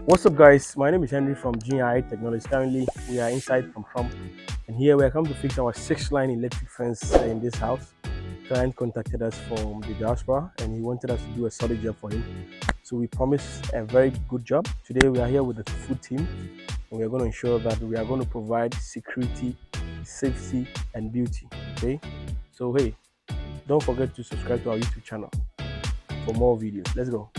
What's up, guys? My name is Henry from GI Technology. Currently, we are inside from PramPram, and here we are come to fix our 6-line electric fence in this house. Client contacted us from the diaspora, and he wanted us to do a solid job for him. So we promised a very good job. Today, we are here with the full team, and we are going to ensure that we are going to provide security, safety, and beauty. Okay? So hey, don't forget to subscribe to our YouTube channel for more videos. Let's go.